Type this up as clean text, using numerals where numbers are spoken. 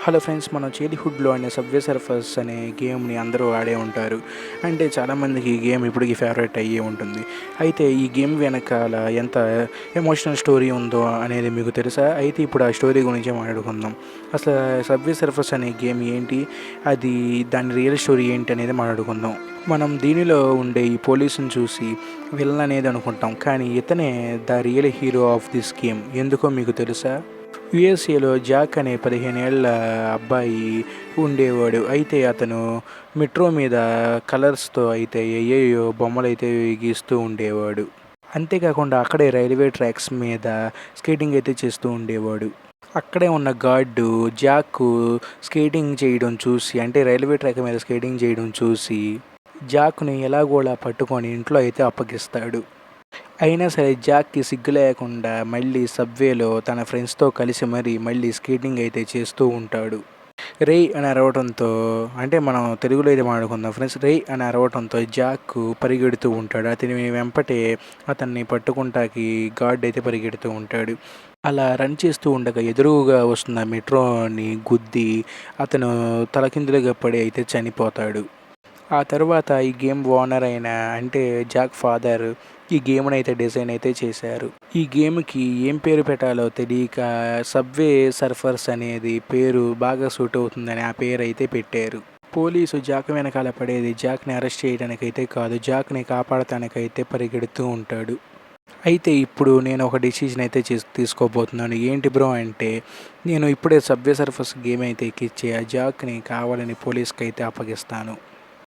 Hello friends, మన చైల్డ్హుడ్లో అనే subway Surfers అనే గేమ్ని అందరూ ఆడే ఉంటారు. అంటే చాలామందికి ఈ గేమ్ ఇప్పటికీ ఫేవరెట్ అయ్యే ఉంటుంది. అయితే ఈ గేమ్ వెనకాల ఎంత ఎమోషనల్ స్టోరీ ఉందో అనేది మీకు తెలుసా? అయితే ఇప్పుడు ఆ స్టోరీ గురించి మాట్లాడుకుందాం. అసలు సబ్వే సర్ఫర్స్ అనే గేమ్ ఏంటి, అది దాని రియల్ స్టోరీ ఏంటి అనేది మాట్లాడుకుందాం. మనం దీనిలో ఉండే ఈ పోలీసుని చూసి విలన్ అనేది అనుకుంటాం, కానీ ఇతనే the real hero of this game. ఎందుకో మీకు తెలుసా? యుఎస్ఏలో జాక్ అనే 15 ఏళ్ల అబ్బాయి ఉండేవాడు. అయితే అతను మెట్రో మీద కలర్స్తో అయితే ఏయేయో బొమ్మలైతే గీస్తూ ఉండేవాడు. అంతేకాకుండా అక్కడే రైల్వే ట్రాక్స్ మీద స్కేటింగ్ అయితే చేస్తూ ఉండేవాడు. అక్కడే ఉన్న గార్డు జాక్ స్కేటింగ్ చేయడం చూసి, అంటే రైల్వే ట్రాక్ మీద స్కేటింగ్ చేయడం చూసి జాక్ని ఎలాగోలా పట్టుకొని ఇంట్లో అయితే అప్పగిస్తాడు. అయినా సరే జాక్‌కి సిగ్గు లేకుండా మళ్ళీ సబ్వేలో తన ఫ్రెండ్స్‌తో కలిసి మళ్ళీ స్కేటింగ్ అయితే చేస్తూ ఉంటాడు. రేయ్ అని అరవటంతో, అంటే మనం తెలుగులో అయితే మాట్లాడుకుందాం ఫ్రెండ్స్. రేయ్ అని అరవటంతో జాక్ పరిగెడుతూ ఉంటాడు. అతని వెంపటే అతన్ని పట్టుకుంటాకి గార్డ్ అయితే పరిగెడుతూ ఉంటాడు. అలా రన్ చేస్తూ ఉండగా ఎదురుగా వస్తున్న మెట్రోని గుద్ది అతను తలకిందులుగా పడి అయితే చనిపోతాడు. ఆ తర్వాత ఈ గేమ్ ఓనర్ అయిన, అంటే జాక్ ఫాదర్ ఈ గేమ్‌ని అయితే డిజైన్ అయితే చేశారు. ఈ గేమ్‌కి ఏం పేరు పెట్టాలో తెలియక సబ్వే సర్ఫర్స్ అనేది పేరు బాగా సూట్ అవుతుందని ఆ పేరు అయితే పెట్టారు. పోలీసు జాక్ వెనకాల పడేది జాక్‌ని అరెస్ట్ చేయడానికైతే కాదు, జాక్‌ని కాపాడటానికైతే పరిగెడుతూ ఉంటాడు. అయితే ఇప్పుడు నేను ఒక డెసిషన్ అయితే తీసుకోబోతున్నాను. ఏంటి బ్రో అంటే, నేను ఇప్పుడే సబ్వే సర్ఫర్స్ గేమ్ అయితే ఎక్కించి ఆ జాక్‌ని కావాలని పోలీస్‌కి అయితే అప్పగిస్తాను.